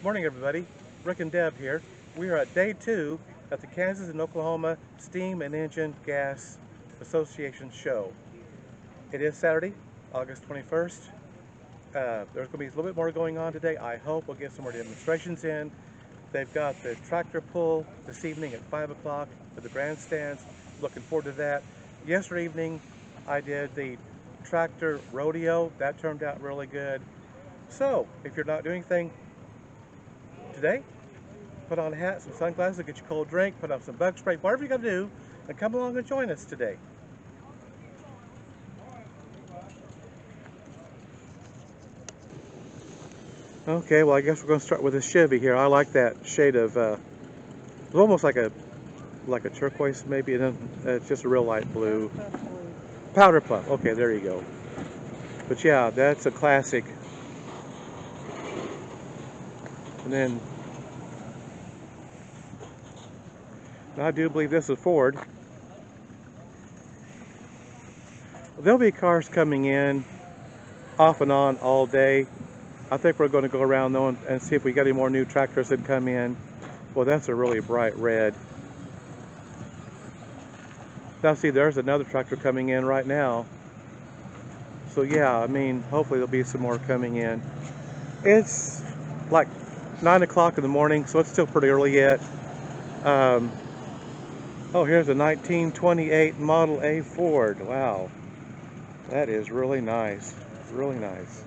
Morning, everybody. Rick and Deb here. We are at day 2 at the Kansas and Oklahoma Steam and Engine Gas Association show. It is Saturday, August 21st. There's going to be a little bit more going on today. I hope we'll get some more demonstrations in. They've got the tractor pull this evening at 5 o'clock at the grandstands. Looking forward to that. Yesterday evening, I did the tractor rodeo. That turned out really good. So, if you're not doing anything today, put on a hat, some sunglasses, get your cold drink, put on some bug spray, whatever you got to do, and come along and join us today. Okay, well, I guess we're going to start with a Chevy here. I like that shade of, it's almost like a turquoise maybe, and then it's just a real light blue. Powder puff. Okay, there you go. But yeah, that's a classic. And then I do believe this is Ford. There'll be cars coming in off and on all day. I think we're going to go around though and see if we got any more new tractors that come in. Well, that's a really bright red. Now see, there's another tractor coming in right now. So yeah, I mean, hopefully there'll be some more coming in. It's like 9 o'clock in the morning, so it's still pretty early yet. Oh, here's a 1928 Model A Ford. Wow, that is really nice, really nice.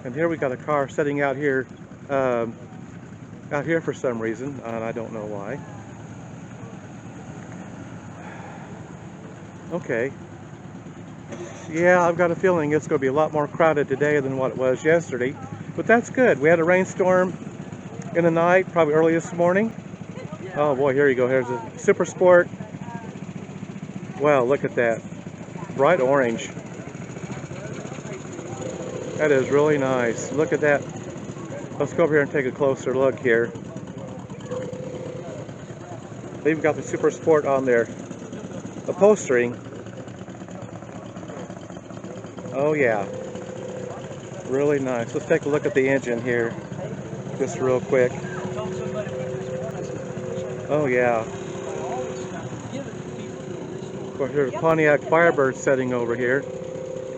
And here we got a car sitting out here for some reason, and I don't know why. Okay. Yeah, I've got a feeling it's going to be a lot more crowded today than what it was yesterday, but that's good. We had a rainstorm in the night, probably early this morning. Oh boy, here you go. Here's a Super Sport. Wow, look at that. Bright orange. That is really nice. Look at that. Let's go over here and take a closer look here. They even got the Super Sport on their upholstery. Oh yeah. Really nice. Let's take a look at the engine here. Just real quick. Oh yeah. Of course, there's a Pontiac Firebird setting over here.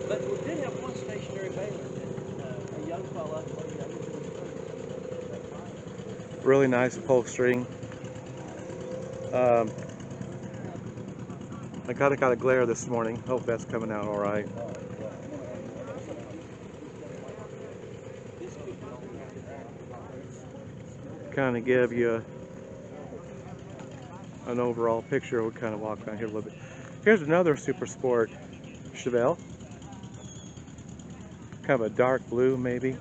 But we did have one stationary baler, a young fella. Really nice upholstery. I got a glare this morning. Hope that's coming out all right. Kind of give you an overall picture. We'll kind of walk around here a little bit. Here's another Super Sport Chevelle. Kind of a dark blue, maybe.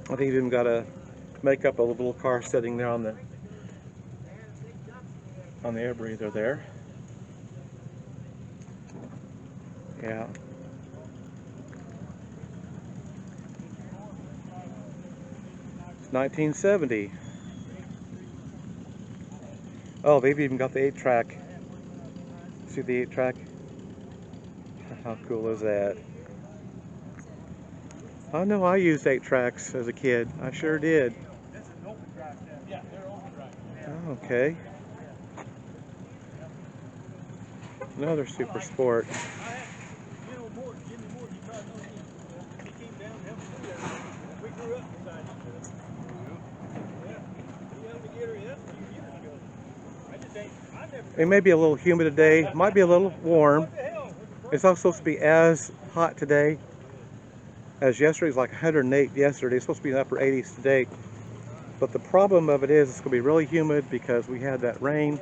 I think even got to make up a little car sitting there on the air breather there. Yeah. It's 1970. Oh, they've even got the 8-track. See the 8-track? How cool is that? I know I used 8-tracks as a kid. I sure did. Oh, okay. Another Super Sport. It may be a little humid today. Might be a little warm. It's not supposed to be as hot today as yesterday. It's like 108 yesterday. It's supposed to be in the upper 80s today. But the problem of it is it's going to be really humid because we had that rain.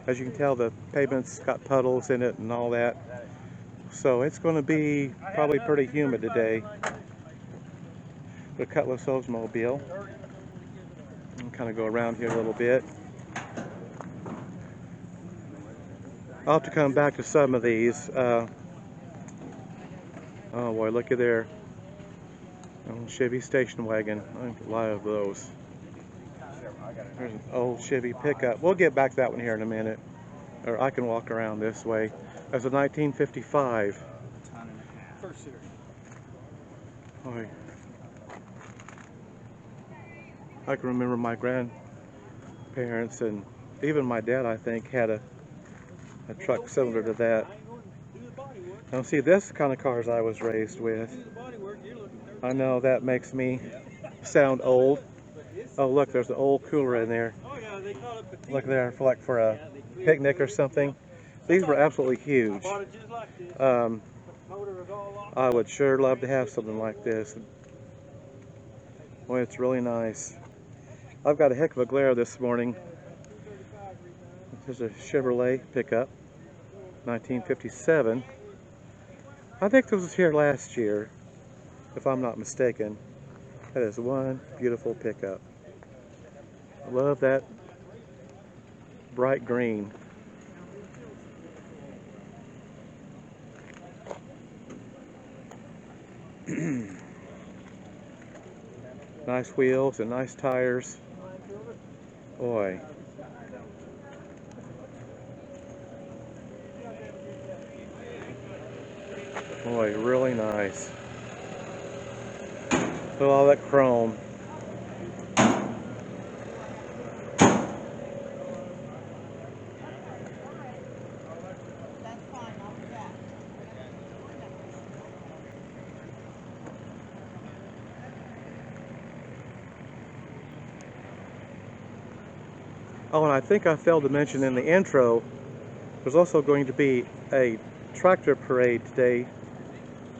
As you can tell, the pavement's got puddles in it and all that. So it's going to be probably pretty humid today. The Cutlass Oldsmobile. I'll kind of go around here a little bit. I'll have to come back to some of these. Oh boy, look at there. Chevy station wagon. I think a lot of those. There's an old Chevy pickup. We'll get back to that one here in a minute. or I can walk around this way. That's a 1955. Ton and a half. First series. Boy. I can remember my grandparents and even my dad, I think, had a truck similar to that. Now see, this kind of cars I was raised with. I know that makes me sound old. Oh look, there's an old cooler in there. Look there, for a picnic or something. These were absolutely huge. I would sure love to have something like this. Boy, it's really nice. I've got a heck of a glare this morning. This is a Chevrolet pickup, 1957. I think this was here last year, if I'm not mistaken. That is one beautiful pickup. I love that bright green. Nice wheels and nice tires. Boy. Boy, really nice. Look at all that chrome. Oh, and I think I failed to mention in the intro, there's also going to be a tractor parade today.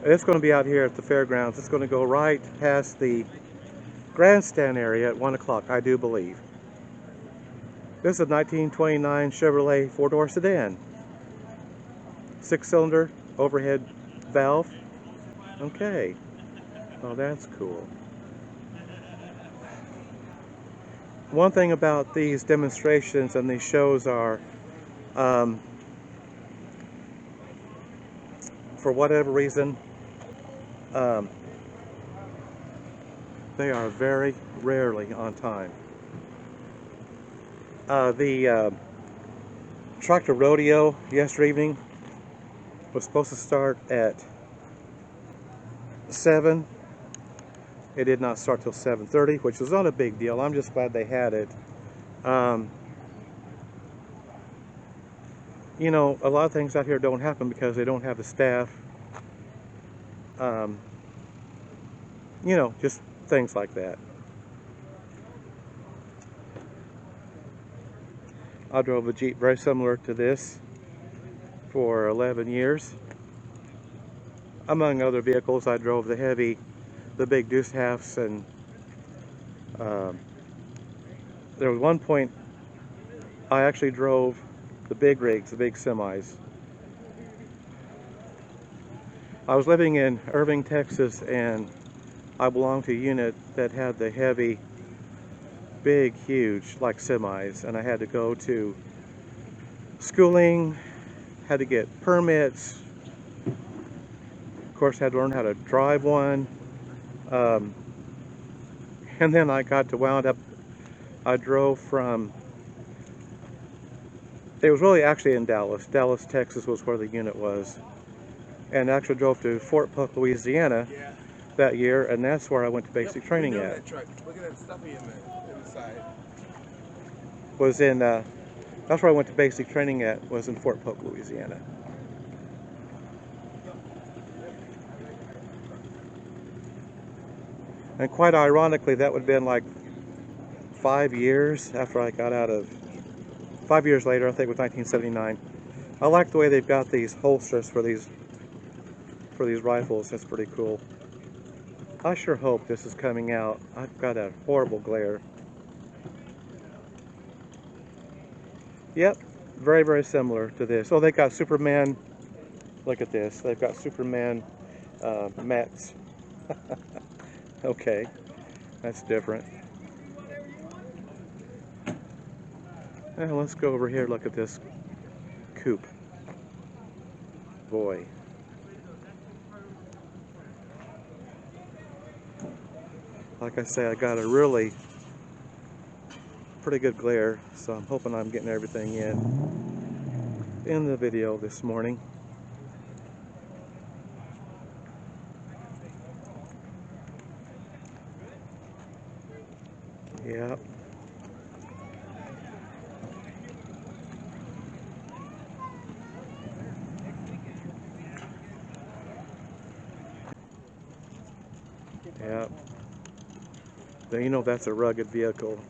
It's going to be out here at the fairgrounds. It's going to go right past the grandstand area at 1 o'clock, I do believe. This is a 1929 Chevrolet four-door sedan. 6-cylinder overhead valve. Okay. Oh, that's cool. One thing about these demonstrations and these shows are, for whatever reason, they are very rarely on time. The tractor rodeo yesterday evening was supposed to start at 7. It did not start till 7:30, which was not a big deal. I'm just glad they had it. You know, a lot of things out here don't happen because they don't have the staff. You know, just things like that. I drove a Jeep very similar to this for 11 years. Among other vehicles, I drove the big deuce halves, and there was one point I actually drove the big rigs, the big semis. I was living in Irving, Texas, and I belonged to a unit that had the heavy, big, huge, like semis, and I had to go to schooling, had to get permits, of course had to learn how to drive one, and then I got to wound up, I drove from, it was really actually in Dallas, Texas was where the unit was, and actually drove to Fort Polk, Louisiana that year, and that's where I went to basic training at. Look at that stuffy in the side. Was in, that's where I went to basic training at, was in Fort Polk, Louisiana. And quite ironically, that would have been like 5 years after I got out of, 5 years later, I think it was 1979. I like the way they've got these holsters for these rifles. That's pretty cool. I sure hope this is coming out. I've got a horrible glare. Yep, very, very similar to this. Oh, they got Superman. Look at this. They've got Superman mechs. Okay, that's different. Now let's go over here. Look at this coupe. Boy. Like I say, I got a really pretty good glare, so I'm hoping I'm getting everything in. end the video this morning. Yep. Yep. Now, you know that's a rugged vehicle.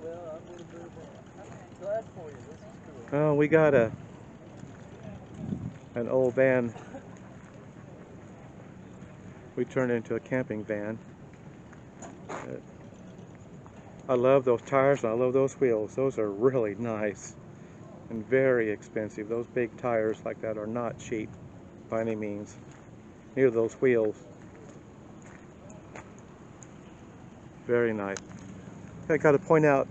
Well, I'm glad for you. This is cool. Oh, we got an old van. We turned into a camping van. I love those tires and I love those wheels. Those are really nice and very expensive. Those big tires like that are not cheap by any means. Neither those wheels. Very nice. I got to point out,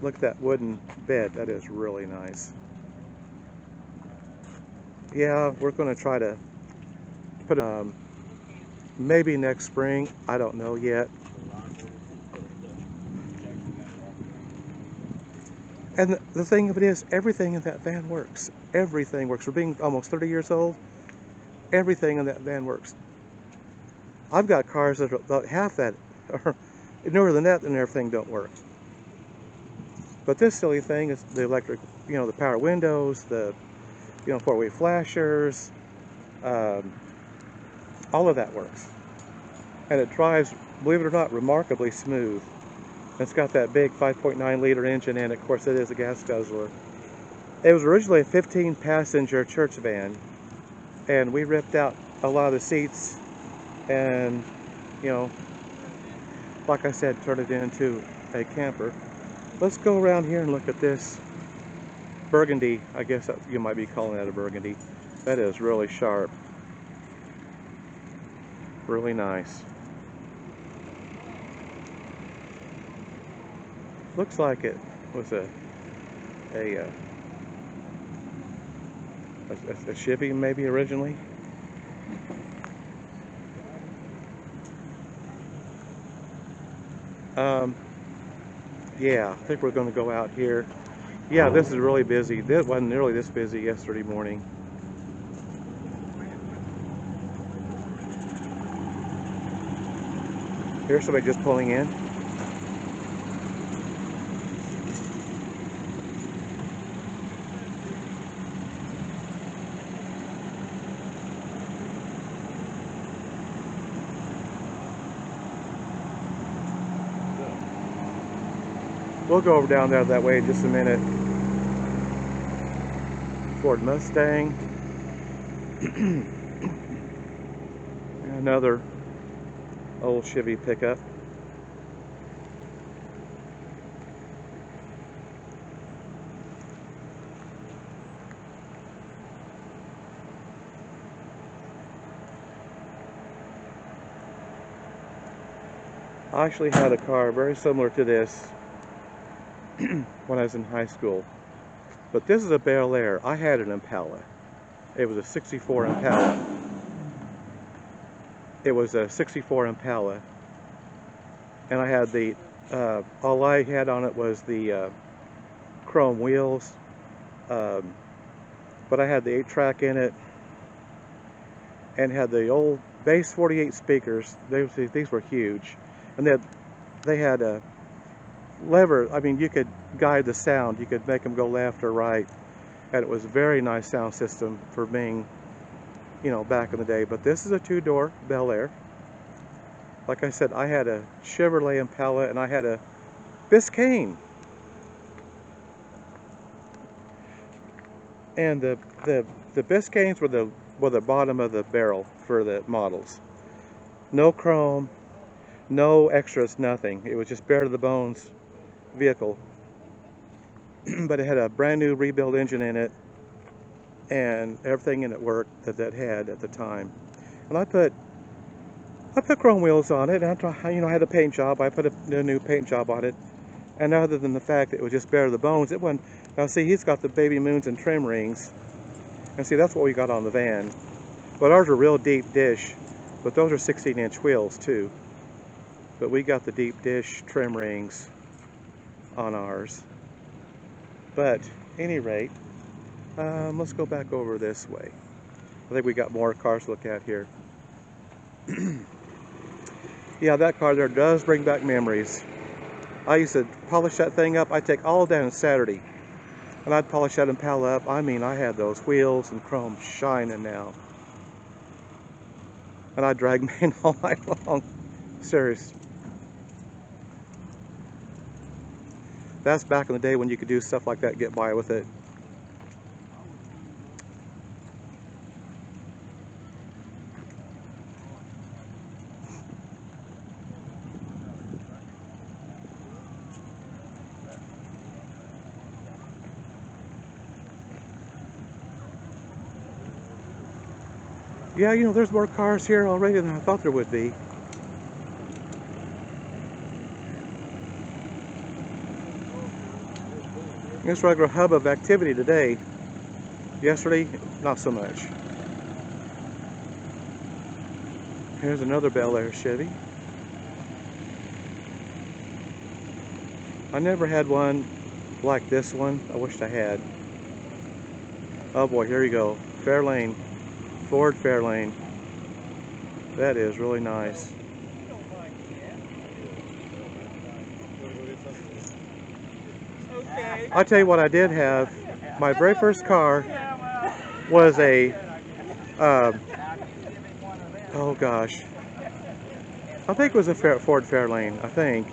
look at that wooden bed. That is really nice. Yeah, we're going to try to put maybe next spring. I don't know yet. And the thing of it is, everything in that van works. Everything works. For being almost 30 years old, everything in that van works. I've got cars that are about half that, or newer than that, and everything don't work. But this silly thing is the electric, you know, the power windows, the, you know, four-way flashers, all of that works. And it drives, believe it or not, remarkably smooth. It's got that big 5.9 liter engine in it. Of course, it is a gas guzzler. It was originally a 15-passenger church van, and we ripped out a lot of the seats and, you know, like I said, turned it into a camper. Let's go around here and look at this burgundy. I guess you might be calling that a burgundy. That is really sharp. Really nice. Looks like it was a Chevy maybe originally. Yeah, I think we're going to go out here. Yeah, this is really busy. This wasn't nearly this busy yesterday morning. Here's somebody just pulling in. We'll go over down there that way in just a minute. Ford Mustang. Another old Chevy pickup. I actually had a car very similar to this when I was in high school. But this is a Bel Air. I had an Impala. It was a 64 Impala. It was a 64 Impala. And I had the, all I had on it was the chrome wheels. But I had the 8-track in it. And had the old bass 48 speakers. These were huge. And they had a lever. I mean, you could guide the sound. You could make them go left or right. And it was a very nice sound system for being, you know, back in the day. But this is a 2-door Bel Air. Like I said, I had a Chevrolet Impala and I had a Biscayne. And the Biscaynes were the bottom of the barrel for the models. No chrome, no extras, nothing. It was just bare to the bones vehicle. But it had a brand new rebuild engine in it, and everything in it worked that had at the time. And I put chrome wheels on it, and after I had a paint job, I put a new paint job on it. And other than the fact that it was just bare to the bones, it wasn't. Now see, he's got the baby moons and trim rings, and see, that's what we got on the van. But ours are real deep dish, but those are 16-inch wheels too. But we got the deep dish trim rings on ours. But at any rate, Let's go back over this way. I think we got more cars to look at here. Yeah, that car there does bring back memories. I used to polish that thing up. I'd take all day on Saturday, and I'd polish that Impala up. I mean, I had those wheels and chrome shining now. And I'd drag main all night long. Serious. That's back in the day when you could do stuff like that, get by with it. Yeah, you know, there's more cars here already than I thought there would be. It's a regular hub of activity today. Yesterday, not so much. Here's another Bel Air Chevy. I never had one like this one. I wished I had. Oh boy, here you go. Fairlane. Ford Fairlane. That is really nice. I'll tell you what I did have. My very first car was a, oh gosh, I think it was a Ford Fairlane, I think.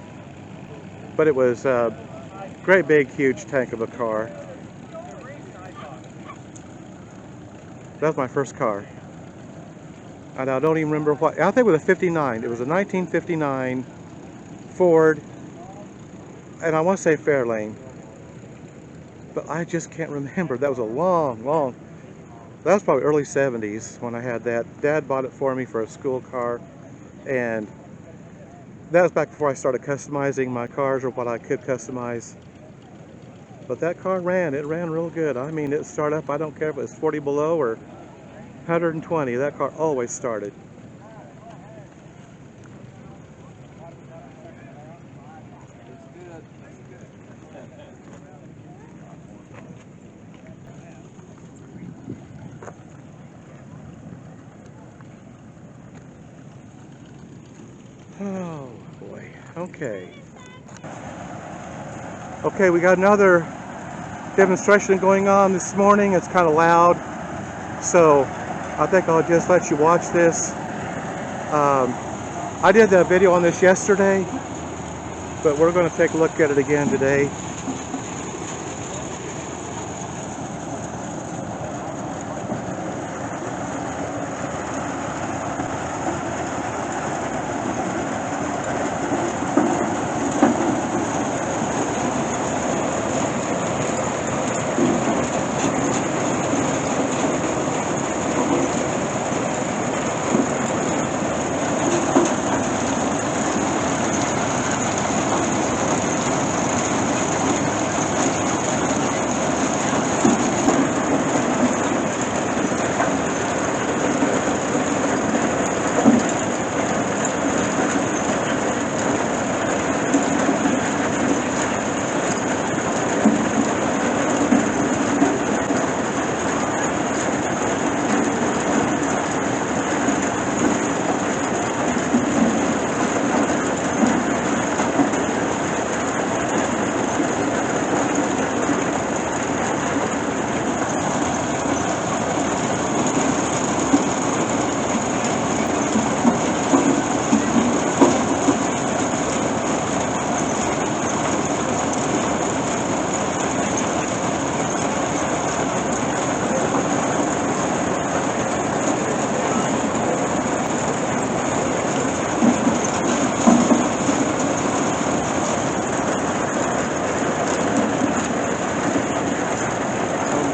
But it was a great big huge tank of a car. That was my first car. And I don't even remember what, I think it was a 59. It was a 1959 Ford, and I want to say Fairlane. But I just can't remember. That was a long, that was probably early 70s when I had that. Dad bought it for me for a school car, and that was back before I started customizing my cars, or what I could customize. But that car ran, it ran real good. I mean, it started up, I don't care if it was 40 below or 120, that car always started. Oh boy, okay. Okay, we got another demonstration going on this morning. It's kind of loud, so I think I'll just let you watch this. I did a video on this yesterday, but we're going to take a look at it again today.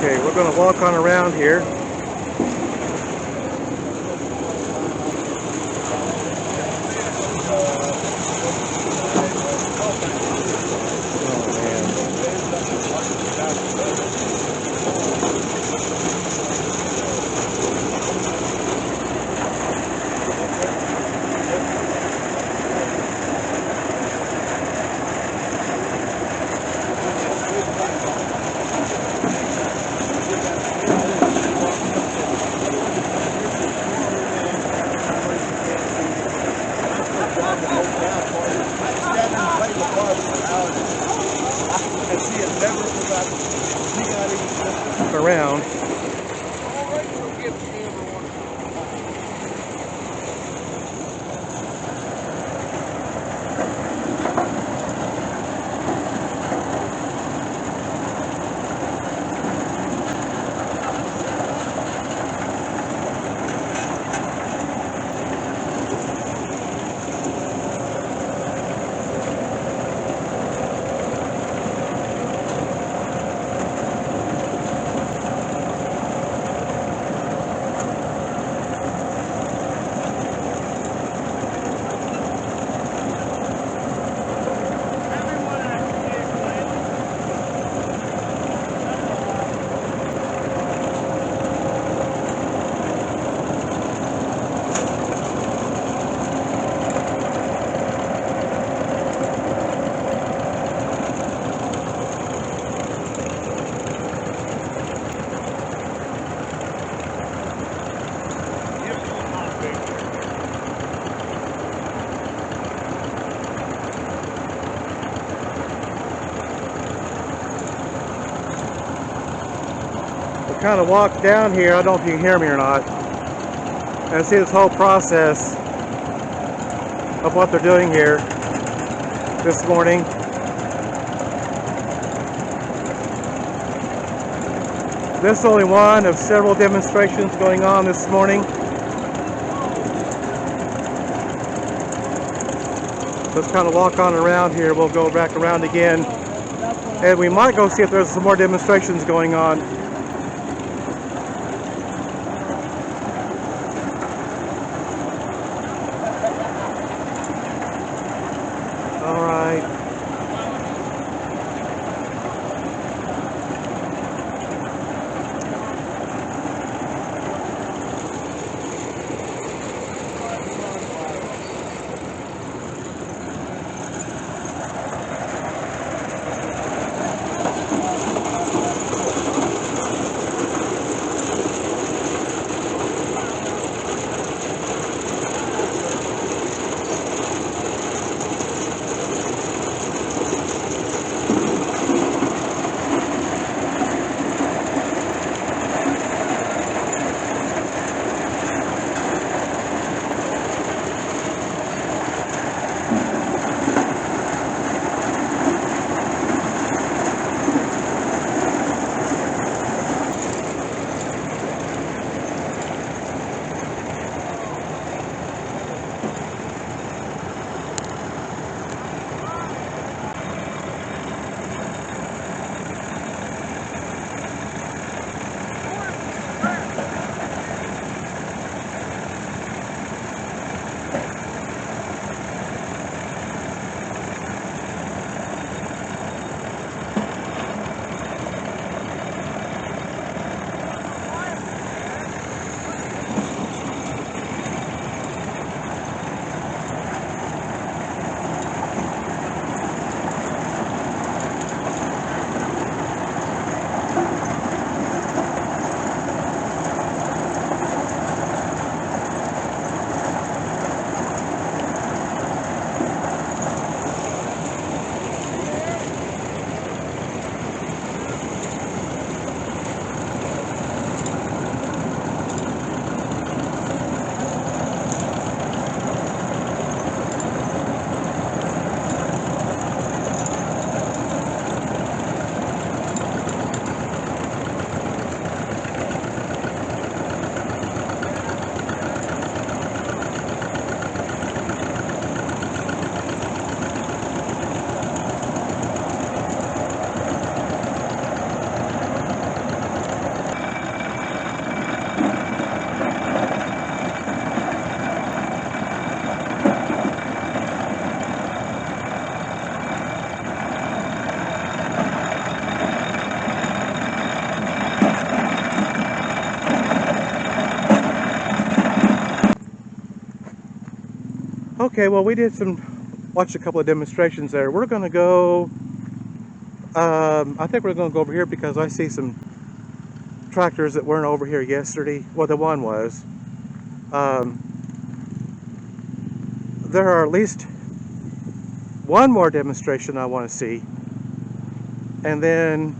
Okay, we're going to walk on around here. around. Kind of walk down here. I don't know if you can hear me or not, and see this whole process of what they're doing here this morning. This is only one of several demonstrations going on this morning. Let's kind of walk on around here. We'll go back around again, and we might go see if there's some more demonstrations going on. Okay, well, we watched a couple of demonstrations there. We're going to go, I think we're going to go over here because I see some tractors that weren't over here yesterday. Well, the one was. There are at least one more demonstration I want to see. And then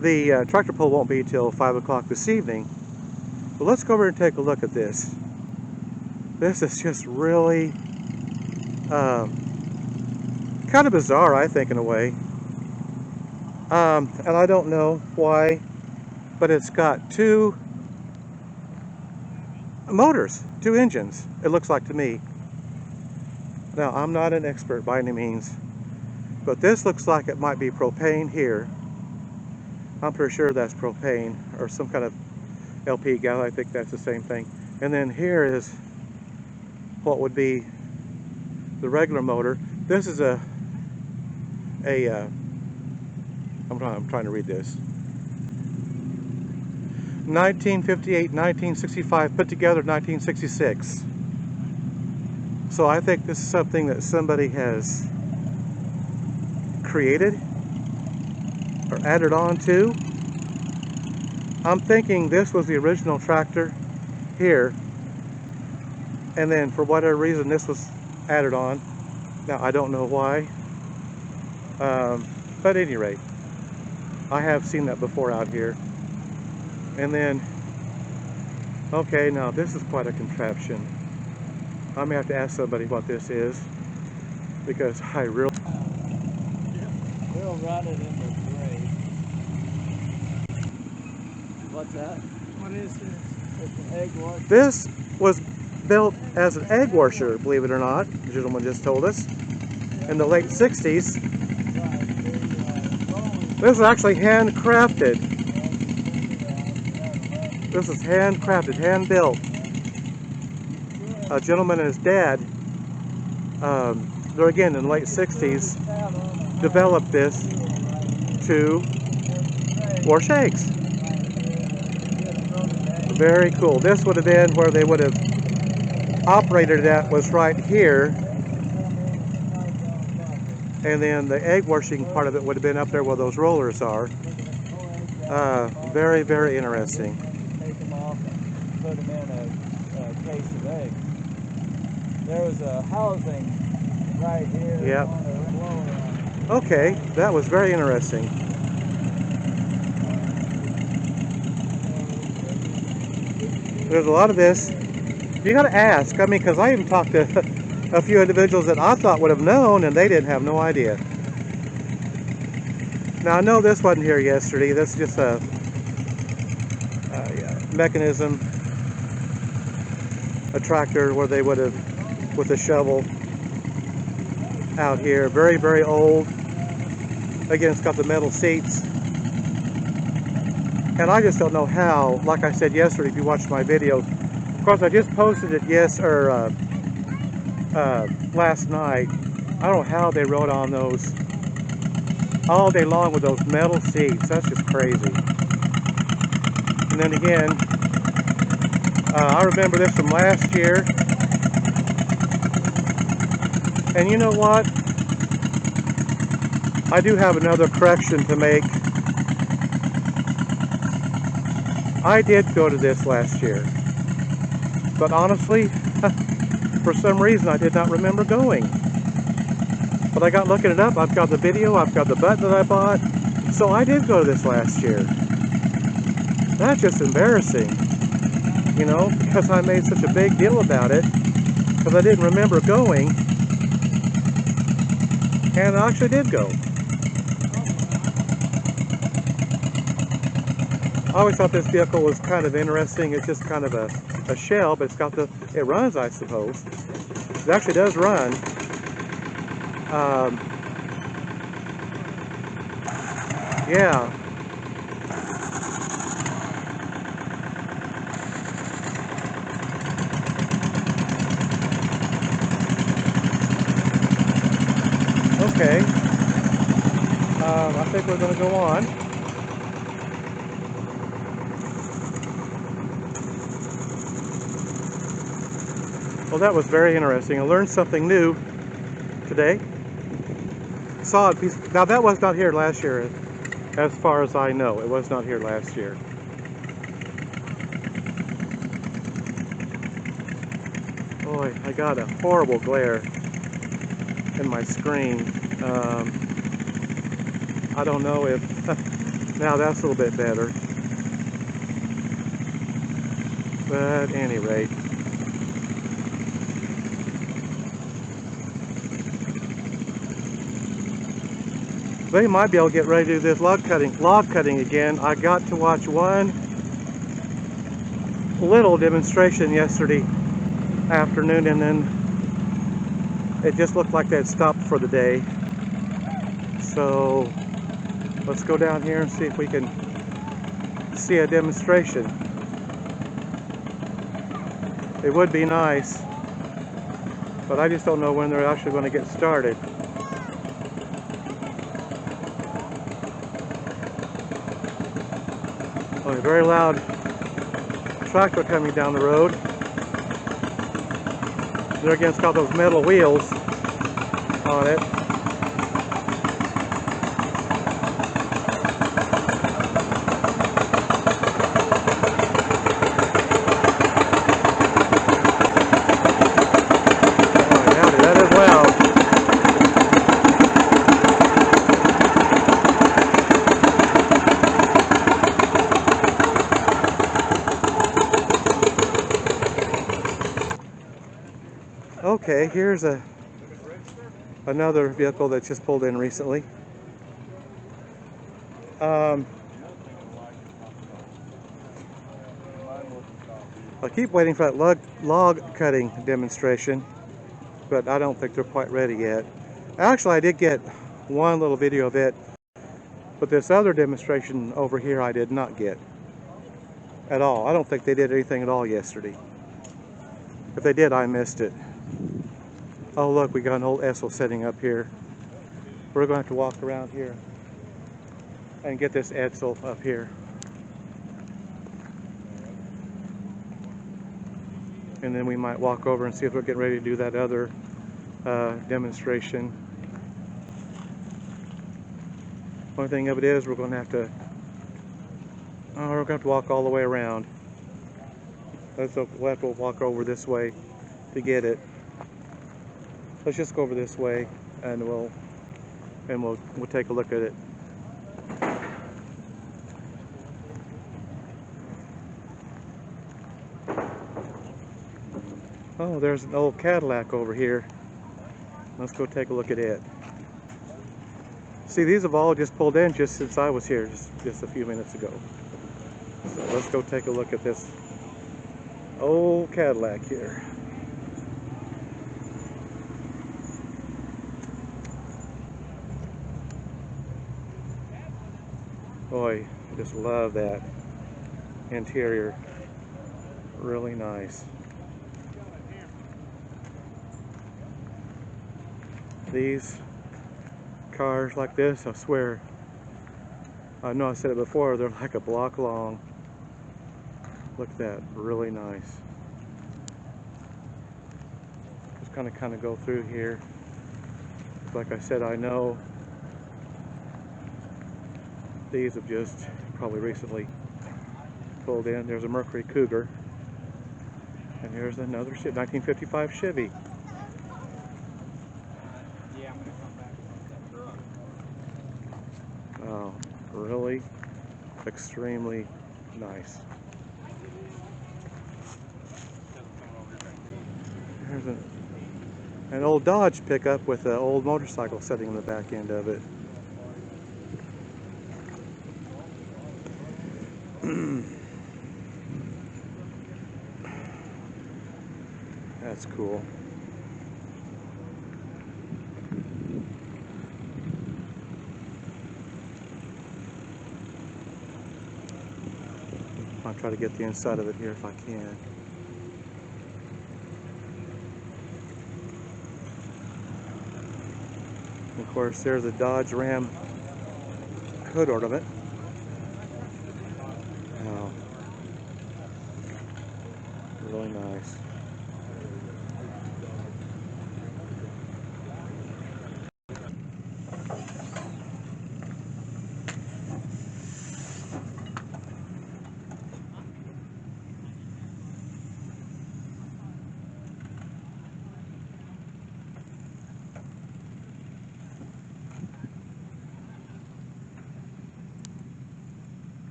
The tractor pull won't be till 5 o'clock this evening. But let's go over and take a look at this. This is just really kind of bizarre, I think, in a way. And I don't know why, but it's got two motors, two engines, it looks like to me. Now, I'm not an expert by any means, but this looks like it might be propane here. I'm pretty sure that's propane or some kind of LP gas. I think that's the same thing. And then here is what would be the regular motor. This is I'm trying to read this. 1958, 1965, put together 1966. So I think this is something that somebody has created or added on to. I'm thinking this was the original tractor here, and then for whatever reason this was added on. Now I don't know why, but at any rate, I have seen that before out here. And then, okay, now this is quite a contraption. I may have to ask somebody what this is, because I really... We'll run it in the grave. What's that? What is this? It's an egg washer. This was built as an egg washer, believe it or not. The gentleman just told us. In the late 60s. This is actually handcrafted. This is handcrafted, hand-built. A gentleman and his dad, they're again in the late 60s, developed this to wash eggs. Very cool. This would have been where they would have operated it at, was right here. And then the egg washing part of it would have been up there where those rollers are. Very, very interesting. Take them off and put them in a case of eggs. There was a housing right here. Yep. On a roller. Okay, that was very interesting. There's a lot of this. You got to ask. I mean, because I even talked to a few individuals that I thought would have known, and they didn't have no idea. Now, I know this wasn't here yesterday. This is just a mechanism, a tractor where they would have, with a shovel out here. Very, very old. Again, it's got the metal seats. And I just don't know how, like I said yesterday, if you watched my video, of course I just posted it last night. I don't know how they rode on those all day long with those metal seats. That's just crazy. And then again, I remember this from last year. And you know what? I do have another correction to make. I did go to this last year. But honestly, for some reason I did not remember going. But I got looking it up. I've got the video, I've got the button that I bought. So I did go to this last year. That's just embarrassing, you know, because I made such a big deal about it, because I didn't remember going. And I actually did go. I always thought this vehicle was kind of interesting. It's just kind of a shell, but it's got it runs, I suppose. It actually does run. Yeah. Okay. I think we're going to go on. Well, that was very interesting. I learned something new today. Saw it. Now that was not here last year, as far as I know. It was not here last year. Boy, I got a horrible glare in my screen. I don't know if Now that's a little bit better. But at any rate, they might be able to get ready to do this log cutting again. I got to watch one little demonstration yesterday afternoon, and then it just looked like they'd stopped for the day. So let's go down here and see if we can see a demonstration. It would be nice, but I just don't know when they're actually going to get started. Oh, a very loud tractor coming down the road. There again, it's got those metal wheels on it. Okay, here's another vehicle that just pulled in recently. I keep waiting for that log cutting demonstration, but I don't think they're quite ready yet. Actually, I did get one little video of it, but this other demonstration over here I did not get at all. I don't think they did anything at all yesterday. If they did, I missed it. Oh look, we got an old Edsel setting up here. We're going to have to walk around here and get this Edsel up here. And then we might walk over and see if we're getting ready to do that other demonstration. One thing of it is we're going to have to walk all the way around. We'll have to walk over this way to get it. Let's just go over this way, and we'll take a look at it. Oh, there's an old Cadillac over here. Let's go take a look at it. See, these have all just pulled in just since I was here, just a few minutes ago. So let's go take a look at this old Cadillac here. Boy, I just love that interior. Really nice. These cars like this, I swear, I know I said it before, they're like a block long. Look at that, really nice. Just kind of go through here. Like I said, I know these have just probably recently pulled in. There's a Mercury Cougar, and here's another 1955 Chevy. Yeah, I'm gonna come back with that truck. Oh, really extremely nice. There's an old Dodge pickup with an old motorcycle sitting in the back end of it. That's cool. I'll try to get the inside of it here if I can. Of course, there's a Dodge Ram hood ornament. Oh, really nice.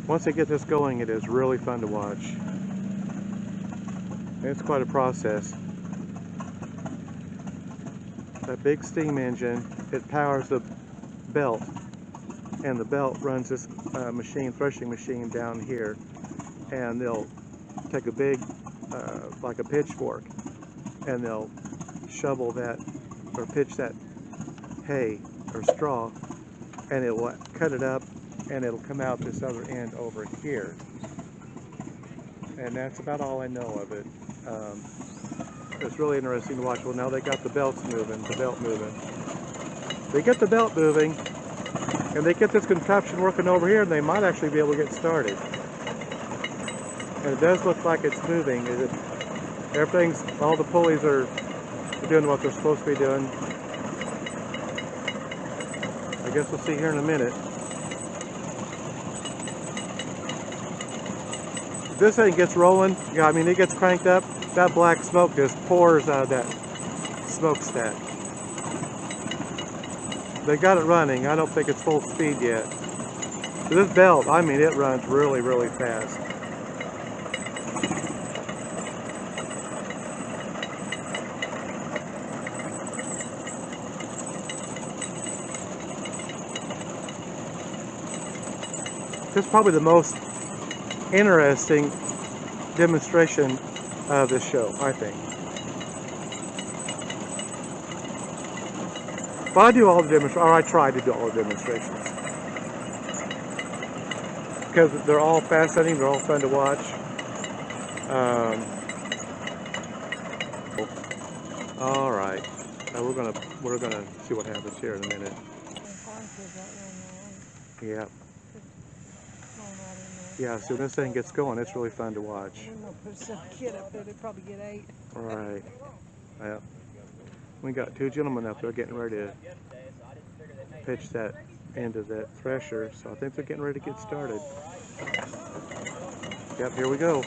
Once they get this going, it is really fun to watch. It's quite a process. That big steam engine, it powers the belt, and the belt runs this machine, threshing machine down here, and they'll take a big, like a pitchfork, and they'll shovel that, or pitch that hay or straw, and it will cut it up, and it'll come out this other end over here. And that's about all I know of it. It's really interesting to watch. Well, now they got the belts moving, the belt moving. They get the belt moving, and they get this contraption working over here, and they might actually be able to get started. And it does look like it's moving. Everything's, all the pulleys are doing what they're supposed to be doing. I guess we'll see here in a minute. If this thing gets rolling, yeah, I mean, it gets cranked up, that black smoke just pours out of that smokestack. They got it running. I don't think it's full speed yet. This belt, I mean, it runs really, really fast. This is probably the most interesting demonstration of this show, I think. But I do all the demonstrations, or I try to do all the demonstrations, because they're all fascinating, they're all fun to watch. All right, we're gonna see what happens here in a minute. Yeah. Yeah, so this thing gets going, it's really fun to watch. Put some kid up there, they'd probably get 8. Right. Yeah. We got 2 gentlemen up there getting ready to pitch that end of that thresher, so I think they're getting ready to get started. Yep, here we go.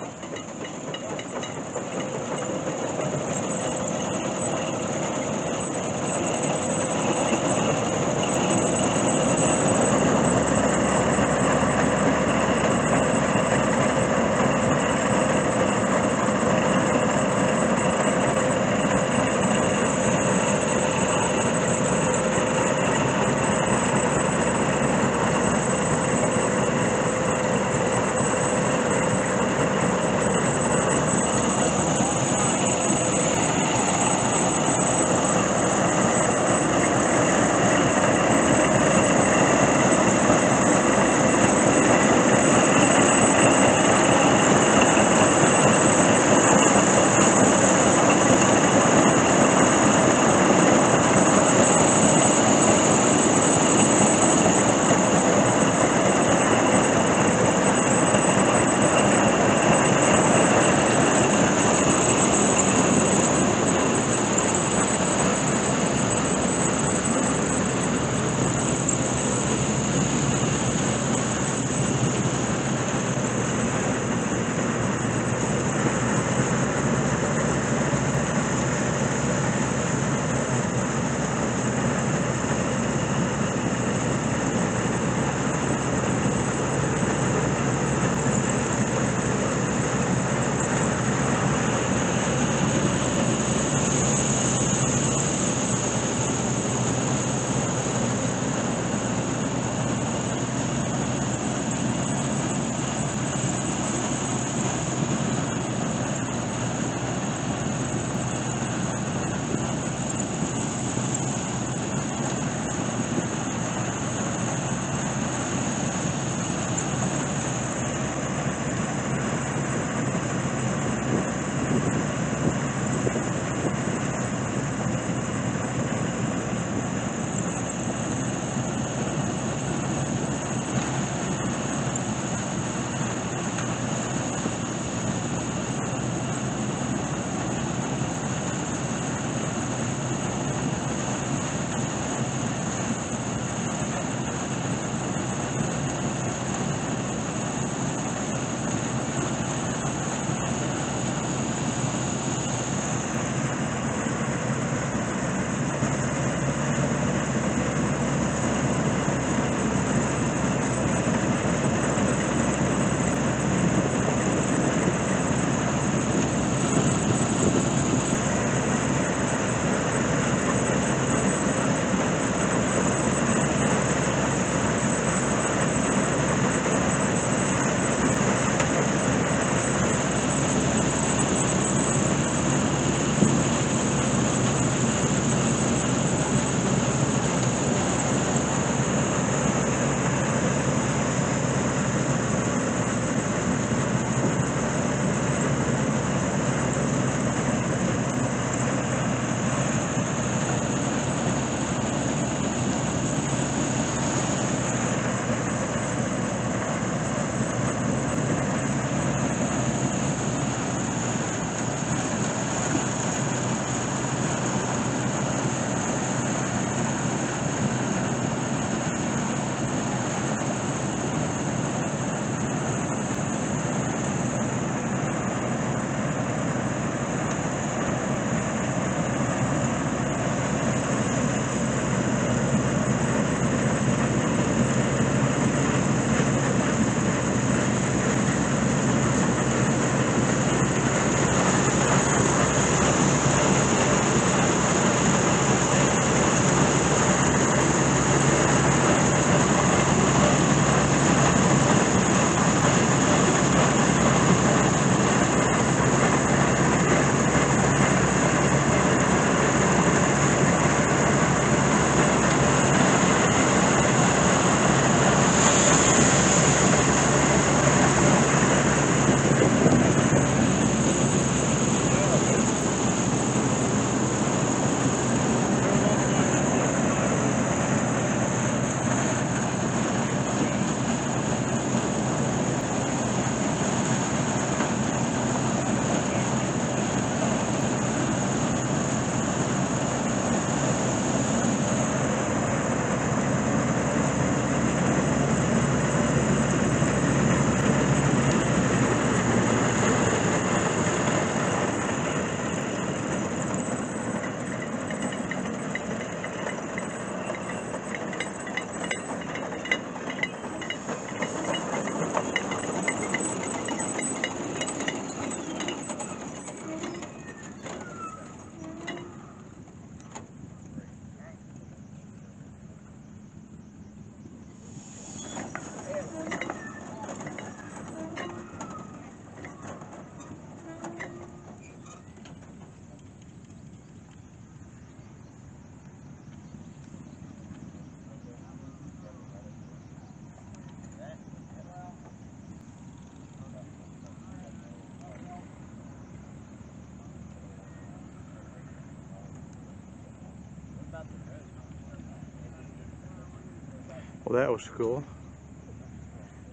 Well, that was cool.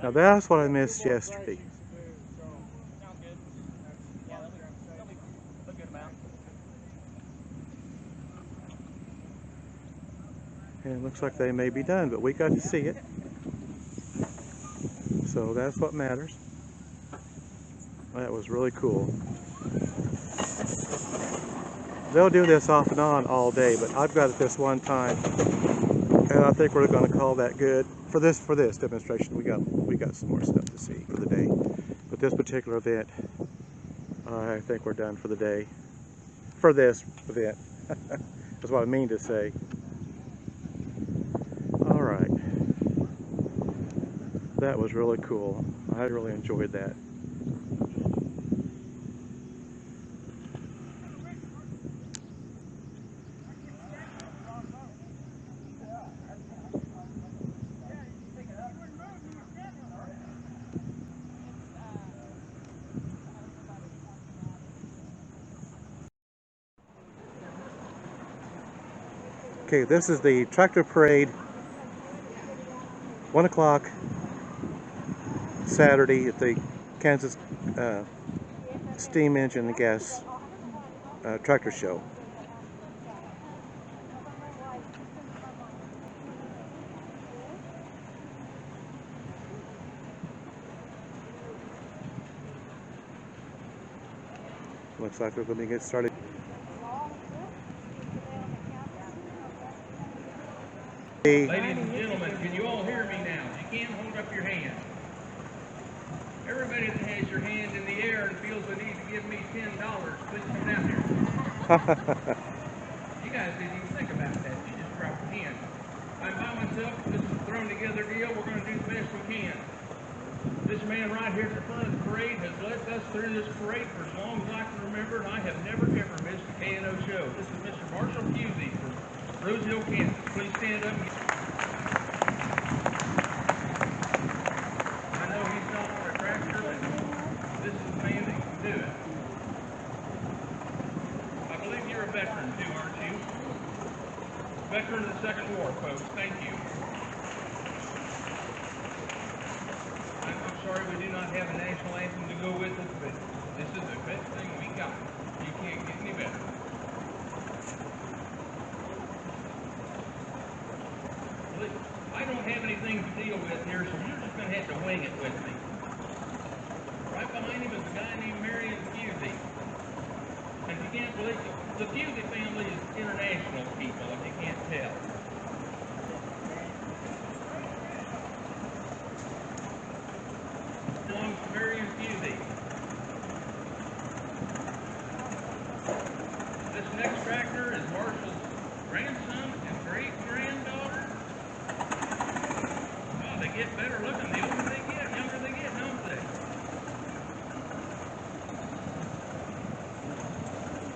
Now that's what I missed yesterday. And it looks like they may be done, but we got to see it. So that's what matters. That was really cool. They'll do this off and on all day, but I've got it this one time, and I think we're going to call that good for this demonstration. We got some more stuff to see for the day, but this particular event, I think we're done for the day. For this event, that's what I mean to say. All right, that was really cool. I really enjoyed that. Okay, this is the tractor parade, 1 o'clock Saturday at the Kansas Steam Engine and Gas Tractor Show. Looks like we're going to get started. Ladies and gentlemen, can you all hear me now? You can hold up your hand. Everybody that has your hand in the air and feels the need to give me $10, please come down here. You guys didn't even think about that. You just dropped your hand. I'm by myself. This is a thrown together deal. We're going to do the best we can. This man right here at the front of the parade has led us through this parade for as long as I can remember, and I have never ever missed a K&O show. This is Mr. Marshall Pusey from Rose Hill, Kansas. Please stand up. I know he's not on a tractor, but this is the man that can do it. I believe you're a veteran too, aren't you? Veteran of the Second War, folks. Thank you. I'm sorry we do not have a national anthem to go with it, but this is the best thing we got. You can't get any better. I don't have anything to deal with here, so you're just going to have to wing it with me. Right behind him is a guy named Marion Pusey. And if you can't believe it, the Pusey family is international people, if you can't tell. Belongs to Marion Pusey. This next tractor is Marshall's grandson and great-granddaughter. Oh, they get better looking the older they get, younger they get, don't they?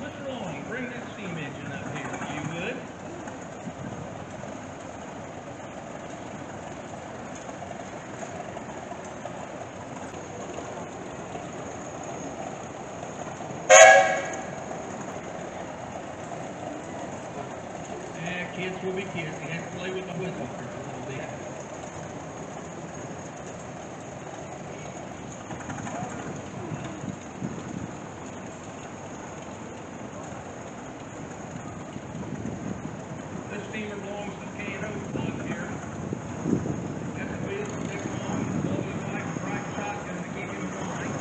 Mr. Long, bring that steam engine up here, if you would. Kids will be kids. You have to play with the whistle for a little bit. This steamer belongs to K&O Club here. That's a big long, always like a bright shotgun to keep him going.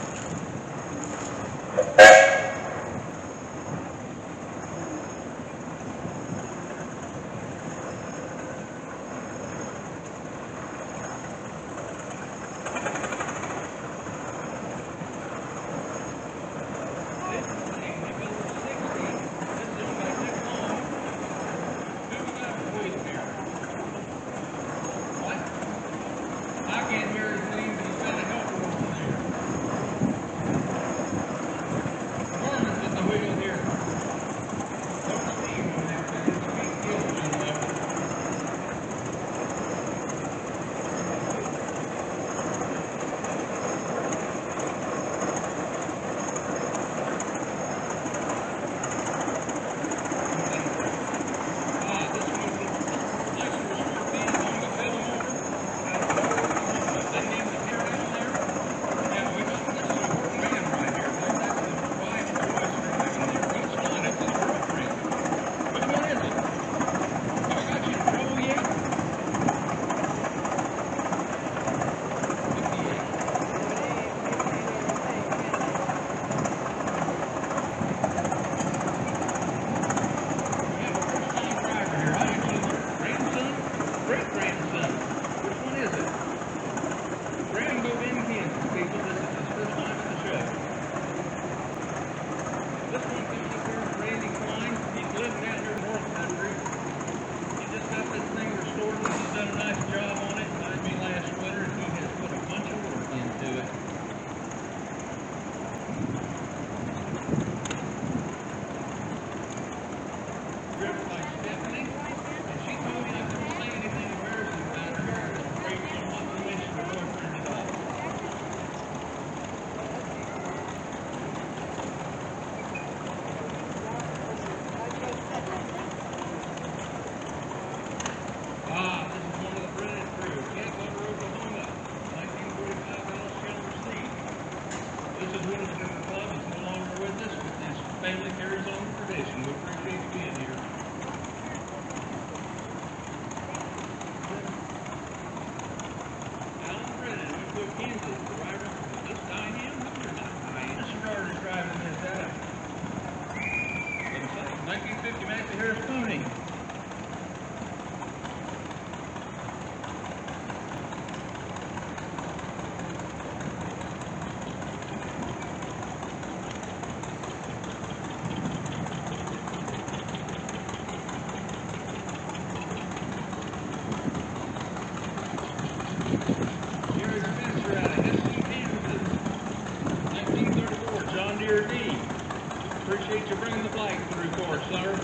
sir.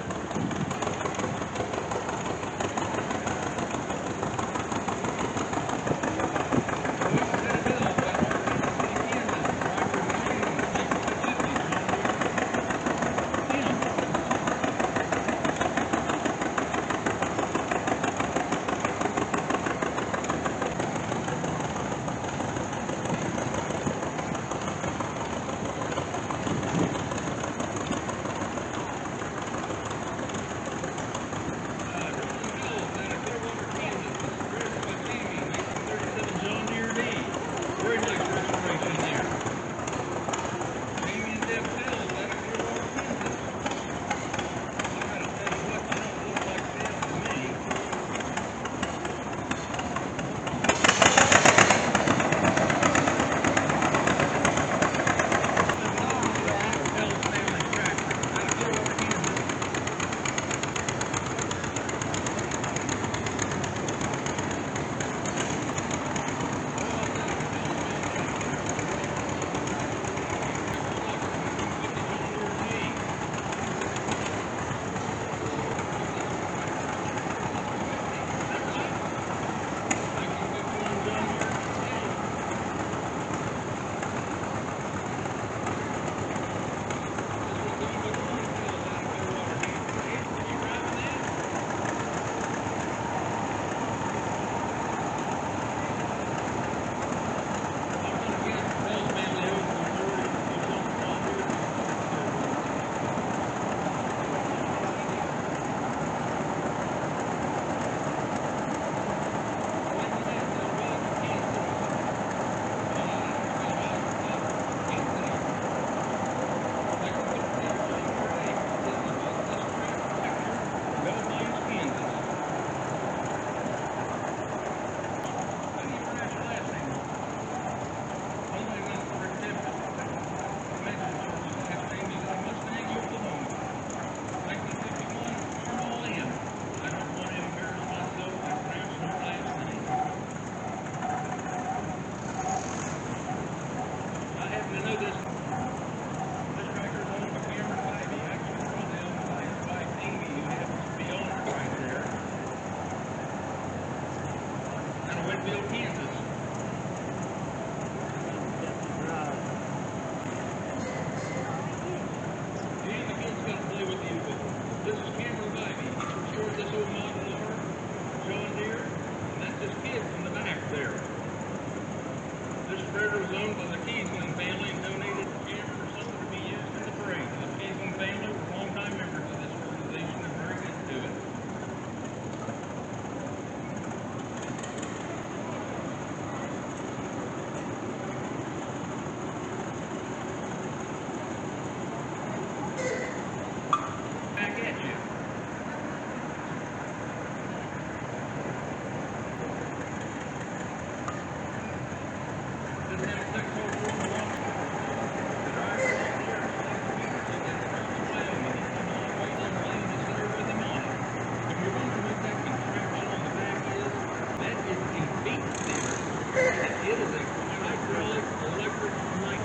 It is a hydraulic electric light